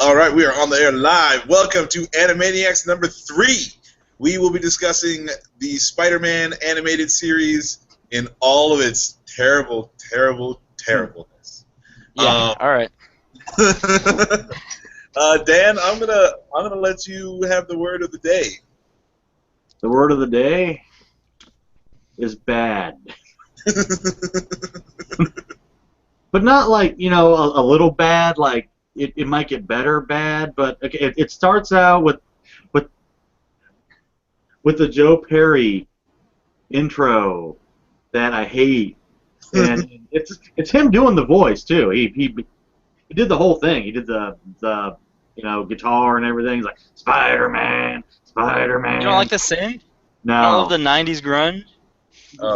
All right, we are on the air live. Welcome to Anime-Niacs number 3. We will be discussing the Spider-Man animated series in all of its terribleness. Yeah. All right. Dan, I'm gonna let you have the word of the day. The word of the day is bad. But not like, a little bad, like it might get better bad, but it starts out with the Joe Perry intro that I hate. And it's him doing the voice too. He did the whole thing. He did the guitar and everything. He's like, Spider-Man, Spider-Man. You don't like the synth? No. All of the '90s grunge.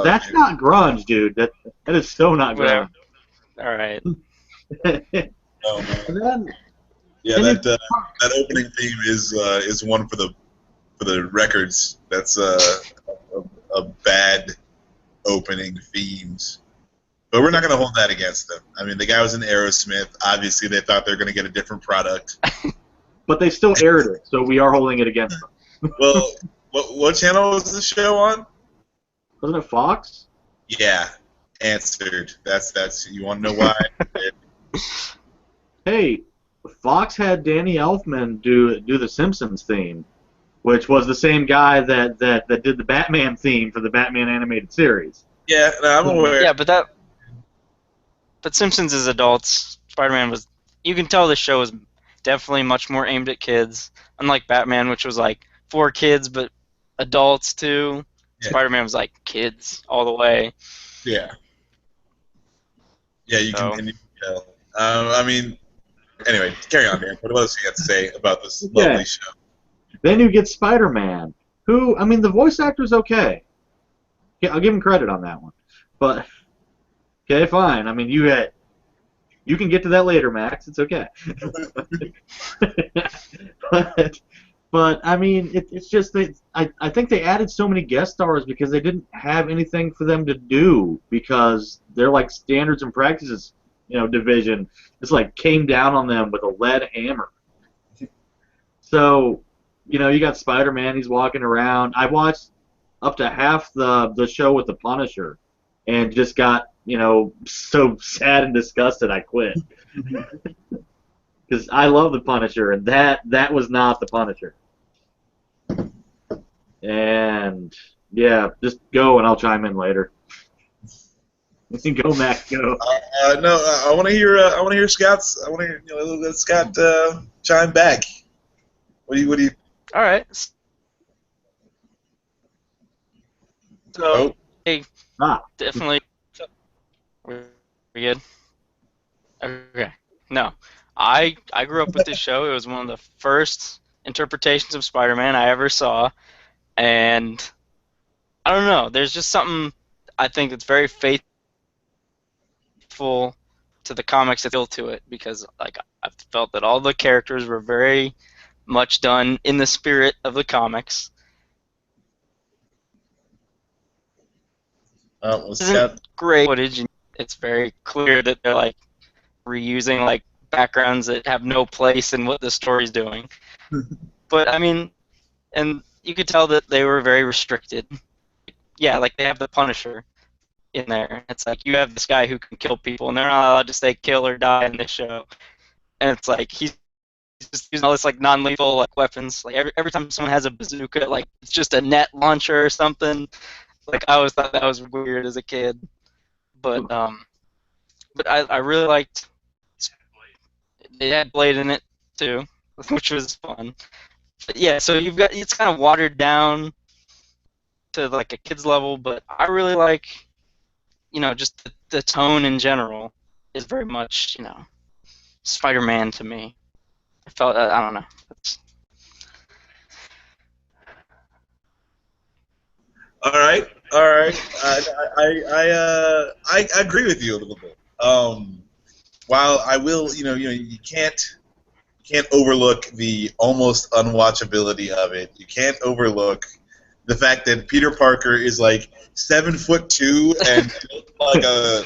That's not grunge, dude. That is so not grunge. All right. Oh, man. Then, yeah, that opening theme is one for the records. That's a bad opening themes. But we're not going to hold that against them. I mean, the guy was in Aerosmith. Obviously, they thought they were going to get a different product. But they still aired it, so we are holding it against them. Well, what channel was the show on? Wasn't it Fox? Yeah, answered. That's. You want to know why? Hey, Fox had Danny Elfman do the Simpsons theme, which was the same guy that did the Batman theme for the Batman animated series. Yeah, no, I'm aware. Yeah, but Simpsons is adults. Spider-Man was. You can tell this show is definitely much more aimed at kids, unlike Batman, which was like for kids but adults too. Yeah. Spider-Man was like kids all the way. Yeah. Yeah, you can tell. I mean, anyway, carry on, man. What else you got to say about this lovely show? Then you get Spider-Man, who, I mean, the voice actor's okay. Yeah, I'll give him credit on that one. But, okay, fine. I mean, you can get to that later, Max. It's okay. But I mean, it's just that I think they added so many guest stars because they didn't have anything for them to do, because they're like standards and practices, division. It's like came down on them with a lead hammer. So, you got Spider-Man. He's walking around. I watched up to half the show with the Punisher, and just got so sad and disgusted I quit. Because I love the Punisher, and that was not the Punisher. And yeah, just go, and I'll chime in later. Go, Max, go. No, I want to hear Scott's. I want to hear let Scott chime back. What do you? All right. So, hey, definitely. We good? Okay. No, I grew up with this show. It was one of the first interpretations of Spider-Man I ever saw, and I don't know. There's just something I think that's very faithful to the comics that feel to it, because like I've felt that all the characters were very much done in the spirit of the comics. This isn't great footage, and it's very clear that they're like reusing like backgrounds that have no place in what the story's doing. But I mean, and you could tell that they were very restricted. Yeah, like they have the Punisher in there. It's like you have this guy who can kill people, and they're not allowed to say kill or die in this show. And it's like he's just using all this like non-lethal like weapons. Like every time someone has a bazooka, like it's just a net launcher or something. Like I always thought that was weird as a kid. But I really liked. They had Blade in it too, which was fun. But yeah, so it's kind of watered down to like a kid's level, but I really like, just the tone in general is very much, Spider-Man to me. I felt I don't know. All right. I agree with you a little bit. While I will, you can't overlook the almost unwatchability of it. You can't overlook the fact that Peter Parker is like 7'2" and like a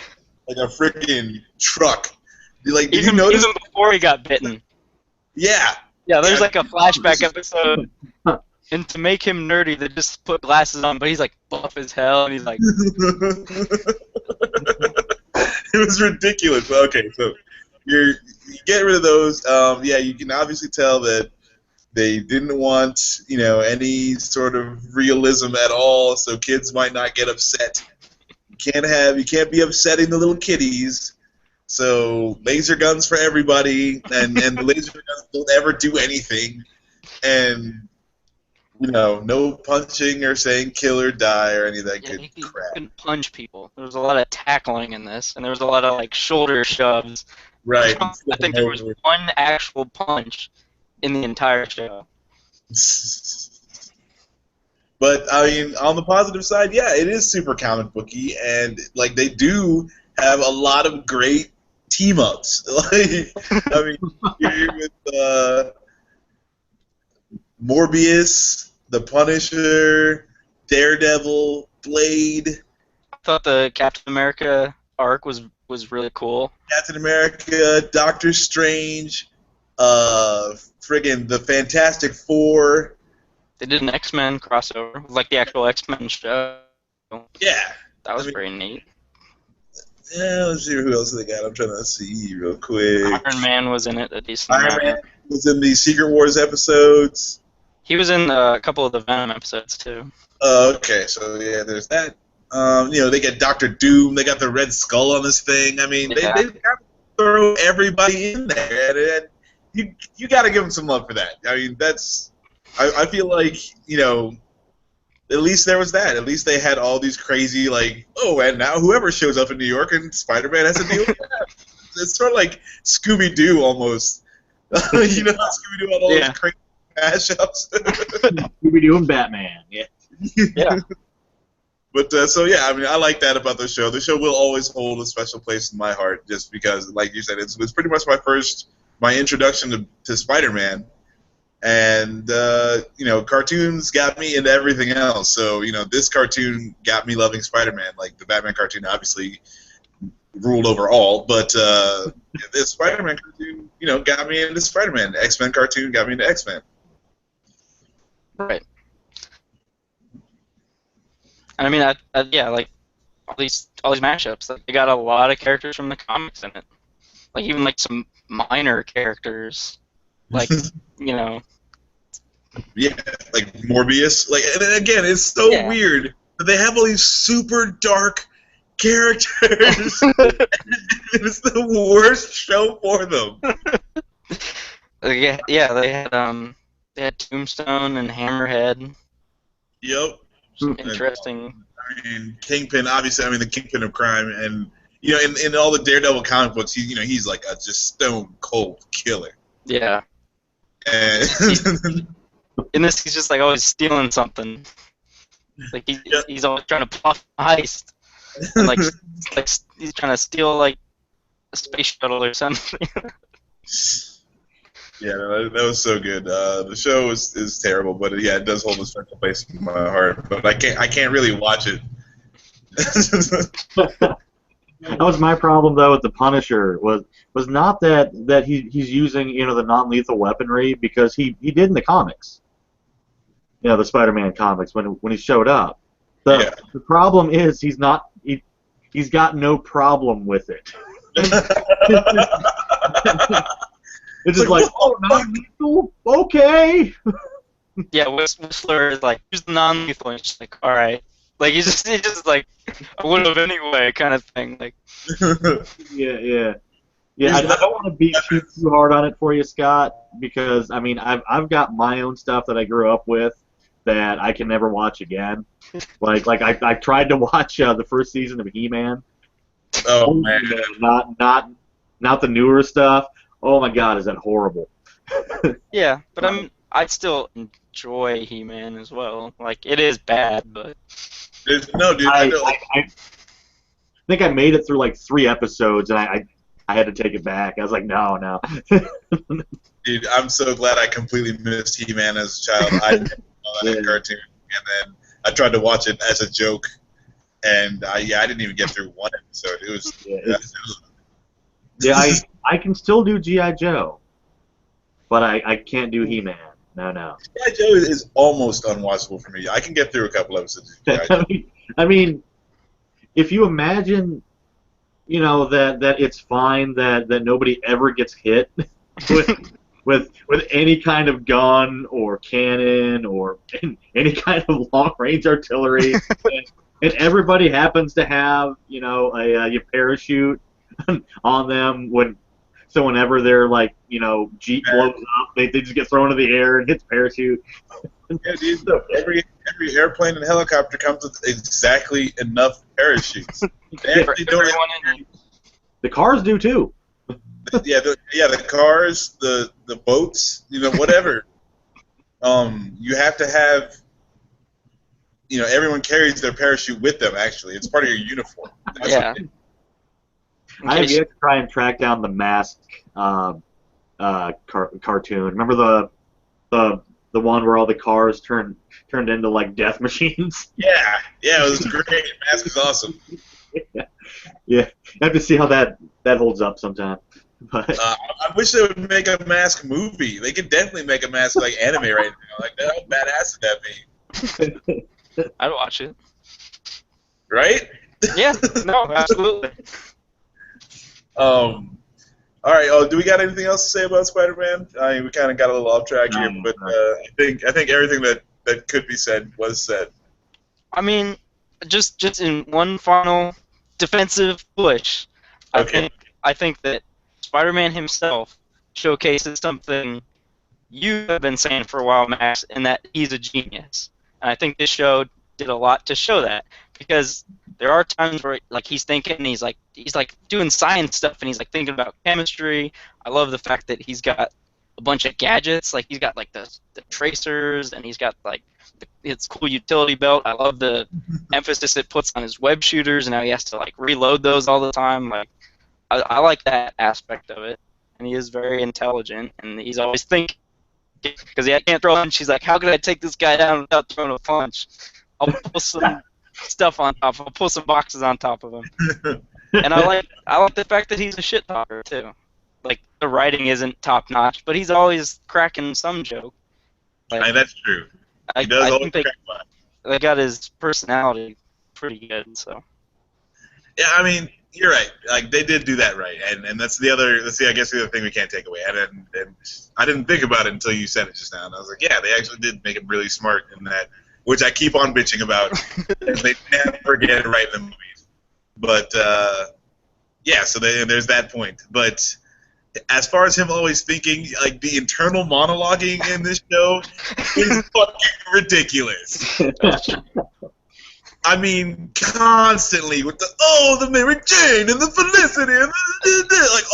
freaking truck. Like, did you notice? Even before he got bitten. Yeah. Yeah, there's Yeah. like a flashback episode, and to make him nerdy, they just put glasses on, but he's like buff as hell, and he's like, It was ridiculous. But okay, so you get rid of those. Yeah, you can obviously tell that they didn't want, any sort of realism at all, so kids might not get upset. You can't be upsetting the little kiddies. So laser guns for everybody, and the laser guns don't ever do anything, and no punching or saying kill or die or any of that yeah, good he crap. couldn't punch people. There was a lot of tackling in this, and there was a lot of like shoulder shoves. Right. I think there was one actual punch in the entire show. But I mean, on the positive side, yeah, it is super comic booky, and like they do have a lot of great team ups. Like, I mean, you're with Morbius, the Punisher, Daredevil, Blade, I thought the Captain America arc was really cool. Captain America, Doctor Strange, friggin' the Fantastic Four. They did an X-Men crossover, like the actual X-Men show. Yeah. That was very neat. Yeah, let's see who else they got. I'm trying to see real quick. Iron Man was in it a decent Iron amount. Man was in the Secret Wars episodes. He was in a couple of the Venom episodes too. Okay, so yeah, there's that. They get Doctor Doom. They got the Red Skull on this thing. I mean, Yeah. they got to throw everybody in there, and you got to give them some love for that. I mean, I feel like at least there was that. At least they had all these crazy and now whoever shows up in New York and Spider-Man has to deal with that. It's sort of like Scooby-Doo almost. Scooby-Doo had all those crazy mashups. Scooby-Doo and Batman. Yeah. Yeah. But I mean, I like that about the show. The show will always hold a special place in my heart, just because, like you said, it's pretty much my introduction to Spider-Man, and cartoons got me into everything else. So this cartoon got me loving Spider-Man. Like the Batman cartoon, obviously ruled over all, but this Spider-Man cartoon, got me into Spider-Man. The X-Men cartoon got me into X-Men. Right. I mean, like all these mashups. Like, they got a lot of characters from the comics in it. Like even like some minor characters, like Yeah, like Morbius. Like, and again, it's so weird that they have all these super dark characters. It's the worst show for them. They had Tombstone and Hammerhead. Yep. Interesting. I mean, Kingpin, obviously. I mean, the Kingpin of crime, and in all the Daredevil comic books, he's like a just stone cold killer. Yeah. And in this, he's just like always stealing something. Like he's always trying to puff a heist, and like he's trying to steal like a space shuttle or something. Yeah, no, that was so good. The show is terrible, but yeah, it does hold a special place in my heart. But I can't really watch it. That was my problem though with the Punisher was not that he's using the non-lethal weaponry, because he did in the comics. The Spider-Man comics when he showed up. The problem is he's got no problem with it. It's just like, oh, non-lethal? Okay. Yeah, Whistler is like, here's the non-lethal, and she's like, all right. Like he's just like, I would have anyway, kind of thing. Like. Yeah. I don't want to beat too hard on it for you, Scott, because I mean I've got my own stuff that I grew up with that I can never watch again. Like I tried to watch the first season of He-Man. Oh man. Not the newer stuff. Oh my God, is that horrible? Yeah, but I still enjoy He-Man as well. Like, it is bad, but No, dude. I think I made it through like 3 episodes, and I had to take it back. I was like, no. Dude, I'm so glad I completely missed He-Man as a child. I didn't know that cartoon, and then I tried to watch it as a joke, and I didn't even get through one episode. It was. Yeah, I can still do G.I. Joe. but I can't do He-Man. No. G.I. Joe is almost unwatchable for me. I can get through a couple episodes of G.I. Joe. I mean, if you imagine, that it's fine that nobody ever gets hit with any kind of gun or cannon or any kind of long range artillery, and everybody happens to have a parachute on them so whenever their Jeep blows up, they just get thrown into the air and hits parachute. Yeah, dude. Every airplane and helicopter comes with exactly enough parachutes. They actually don't have, the cars do too. the cars, the boats, whatever. You have to have, everyone carries their parachute with them. Actually, it's part of your uniform. Yeah. I have yet to try and track down the Mask cartoon. Remember the one where all the cars turned into like death machines? Yeah, it was great. Mask is awesome. Yeah. I have to see how that holds up sometime. But I wish they would make a Mask movie. They could definitely make a Mask like anime right now. Like, how badass would that be? I'd watch it. Right? Yeah. No, absolutely. All right. Oh, do we got anything else to say about Spider-Man? I mean, we kind of got a little off track here, but I think everything that could be said was said. I mean, just in one final defensive push, Okay. I think that Spider-Man himself showcases something you have been saying for a while, Max, and that he's a genius. And I think this show did a lot to show that, because there are times where he's thinking, and he's doing science stuff, and he's thinking about chemistry. I love the fact that he's got a bunch of gadgets, he's got the tracers, and he's got his cool utility belt. I love the emphasis it puts on his web shooters, and how he has to reload those all the time. I like that aspect of it, and he is very intelligent, and he's always thinking, because he can't throw a punch. He's like, how could I take this guy down without throwing a punch? I'll pull some stuff on top. I'll pull some boxes on top of him. And I like the fact that he's a shit talker too. The writing isn't top notch, but he's always cracking some joke. That's true. He does always crack one. They got his personality pretty good, so. Yeah, I mean, you're right. They did do that right, and that's the other. I guess the other thing we can't take away. And I didn't think about it until you said it just now, and I was like, yeah, they actually did make him really smart in that, which I keep on bitching about. And they never get it right in the movies. But yeah, so there's that point. But as far as him always thinking, the internal monologuing in this show is fucking ridiculous. I mean, constantly with the Mary Jane and the Felicity and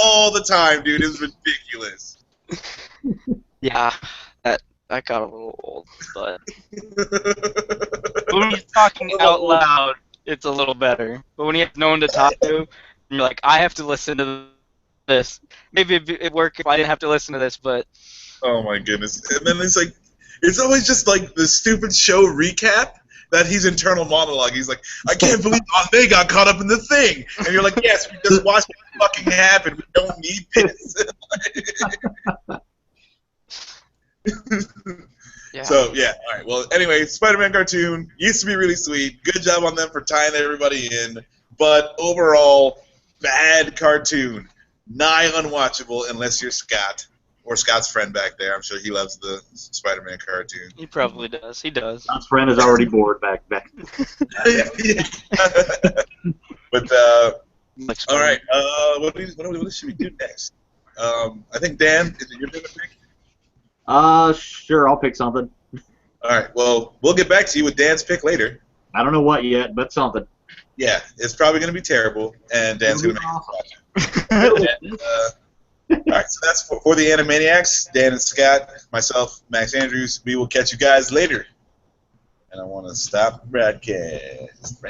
all the time, dude. It's ridiculous. Yeah, that got a little old, but when he's talking out loud, it's a little better. But when you have no one to talk to, and you're like, I have to listen to this. Maybe it'd work if I didn't have to listen to this, but. Oh my goodness! And then it's always just the stupid show recap. That he's internal monologue. He's like, I can't believe they got caught up in the thing. And you're like, yes, we just watched it fucking happen. We don't need this. Yeah. So, yeah, all right. Well, anyway, Spider-Man cartoon used to be really sweet. Good job on them for tying everybody in. But overall, bad cartoon. Nigh unwatchable unless you're Scott. Or Scott's friend back there. I'm sure he loves the Spider-Man cartoon. He probably does. He does. Scott's friend is already bored back. But all right. What should we do next? I think Dan, is it your turn to pick? Sure. I'll pick something. All right. Well, we'll get back to you with Dan's pick later. I don't know what yet, but something. Yeah, it's probably going to be terrible, and Dan's going to make it. All right, so that's for the Anime-Niacs. Dan and Scott, myself, Max Andrews. We will catch you guys later. And I want to stop the broadcast.